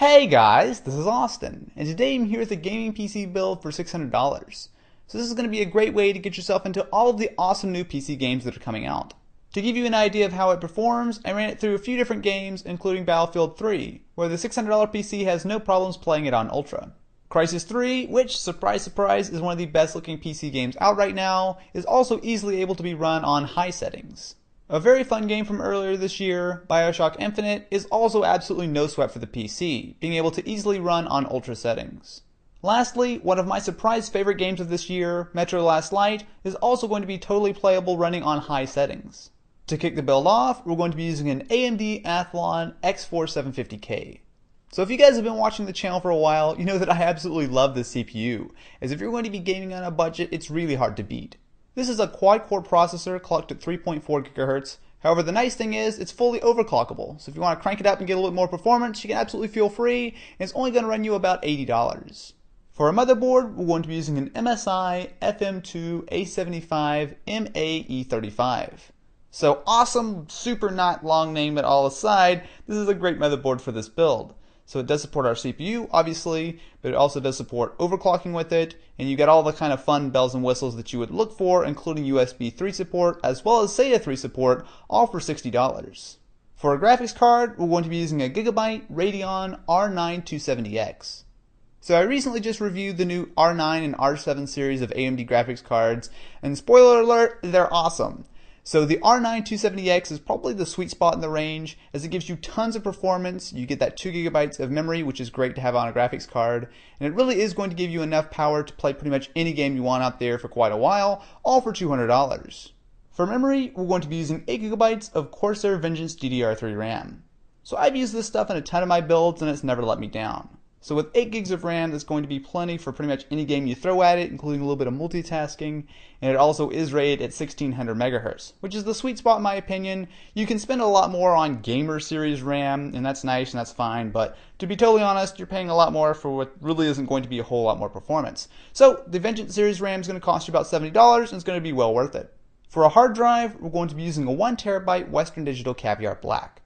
Hey guys, this is Austin, and today I'm here with a gaming PC build for $600. So this is going to be a great way to get yourself into all of the awesome new PC games that are coming out. To give you an idea of how it performs, I ran it through a few different games, including Battlefield 3, where the $600 PC has no problems playing it on Ultra. Crysis 3, which, surprise surprise, is one of the best looking PC games out right now, is also easily able to be run on high settings. A very fun game from earlier this year, BioShock Infinite, is also absolutely no sweat for the PC, being able to easily run on ultra settings. Lastly, one of my surprise favorite games of this year, Metro Last Light, is also going to be totally playable running on high settings. To kick the build off, we're going to be using an AMD Athlon X4 750K. So if you guys have been watching the channel for a while, you know that I absolutely love this CPU, as if you're going to be gaming on a budget, it's really hard to beat. This is a quad-core processor clocked at 3.4 GHz. However, the nice thing is it's fully overclockable. So if you want to crank it up and get a little bit more performance, you can absolutely feel free, and it's only going to run you about $80. For a motherboard, we're going to be using an MSI FM2 A75 MAE35. So awesome, super not long name at all aside, this is a great motherboard for this build. So it does support our CPU, obviously, but it also does support overclocking with it, and you get all the kind of fun bells and whistles that you would look for, including USB 3 support, as well as SATA 3 support, all for $60. For a graphics card, we're going to be using a Gigabyte Radeon R9 270X. So I recently just reviewed the new R9 and R7 series of AMD graphics cards, and spoiler alert, they're awesome. So the R9 270X is probably the sweet spot in the range, as it gives you tons of performance. You get that 2 GB of memory, which is great to have on a graphics card, and it really is going to give you enough power to play pretty much any game you want out there for quite a while, all for $200. For memory, we're going to be using 8 GB of Corsair Vengeance DDR3 RAM. So I've used this stuff in a ton of my builds, and it's never let me down. So with 8 gigs of RAM, that's going to be plenty for pretty much any game you throw at it, including a little bit of multitasking, and it also is rated at 1600 MHz, which is the sweet spot in my opinion. You can spend a lot more on gamer series RAM, and that's nice and that's fine, but to be totally honest, you're paying a lot more for what really isn't going to be a whole lot more performance. So the Vengeance series RAM is going to cost you about $70, and it's going to be well worth it. For a hard drive, we're going to be using a 1TB Western Digital Caviar Black.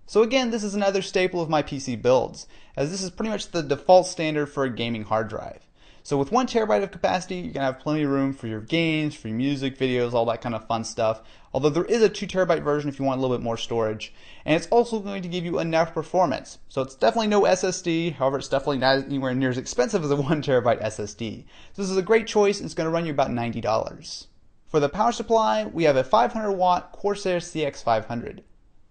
So again, this is another staple of my PC builds, as this is pretty much the default standard for a gaming hard drive. So with 1 TB of capacity, you're going to have plenty of room for your games, for your music, videos, all that kind of fun stuff. Although there is a 2 TB version if you want a little bit more storage. And it's also going to give you enough performance. So it's definitely no SSD, however it's definitely not anywhere near as expensive as a 1 TB SSD. So this is a great choice, and it's going to run you about $90. For the power supply, we have a 500 watt Corsair CX500.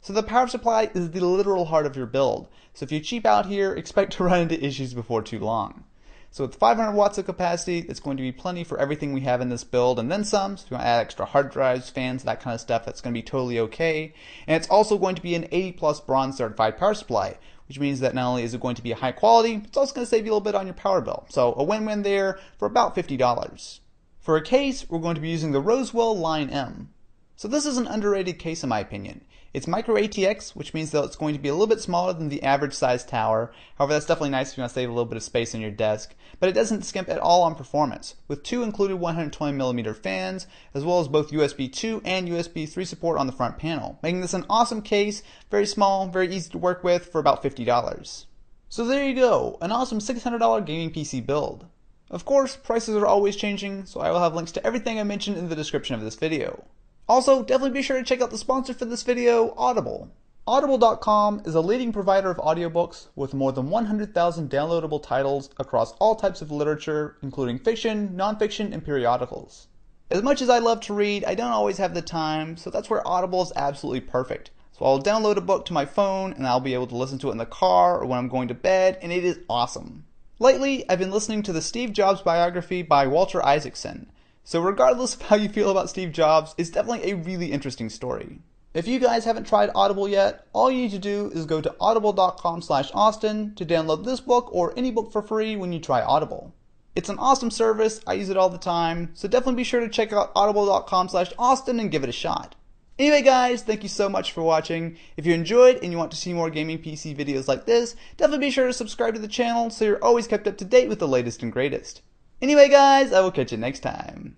So the power supply is the literal heart of your build. So if you cheap out here, expect to run into issues before too long. So with 500 watts of capacity, it's going to be plenty for everything we have in this build, and then some. So if you want to add extra hard drives, fans, that kind of stuff, that's going to be totally okay. And it's also going to be an 80 plus bronze certified power supply, which means that not only is it going to be high quality, it's also going to save you a little bit on your power bill. So a win-win there for about $50. For a case, we're going to be using the Rosewell Line M. So this is an underrated case in my opinion. It's micro ATX, which means that it's going to be a little bit smaller than the average size tower. However, that's definitely nice if you want to save a little bit of space on your desk. But it doesn't skimp at all on performance, with 2 included 120mm fans, as well as both USB 2 and USB 3 support on the front panel, making this an awesome case, very small, very easy to work with for about $50. So there you go, an awesome $600 gaming PC build. Of course, prices are always changing, so I will have links to everything I mentioned in the description of this video. Also, definitely be sure to check out the sponsor for this video, Audible. Audible.com is a leading provider of audiobooks with more than 100,000 downloadable titles across all types of literature, including fiction, nonfiction, and periodicals. As much as I love to read, I don't always have the time, so that's where Audible is absolutely perfect. So I'll download a book to my phone, and I'll be able to listen to it in the car or when I'm going to bed, and it is awesome. Lately, I've been listening to the Steve Jobs biography by Walter Isaacson. So regardless of how you feel about Steve Jobs, it's definitely a really interesting story. If you guys haven't tried Audible yet, all you need to do is go to audible.com/Austin to download this book or any book for free when you try Audible. It's an awesome service, I use it all the time, so definitely be sure to check out audible.com/Austin and give it a shot. Anyway guys, thank you so much for watching. If you enjoyed and you want to see more gaming PC videos like this, definitely be sure to subscribe to the channel so you're always kept up to date with the latest and greatest. Anyway guys, I will catch you next time.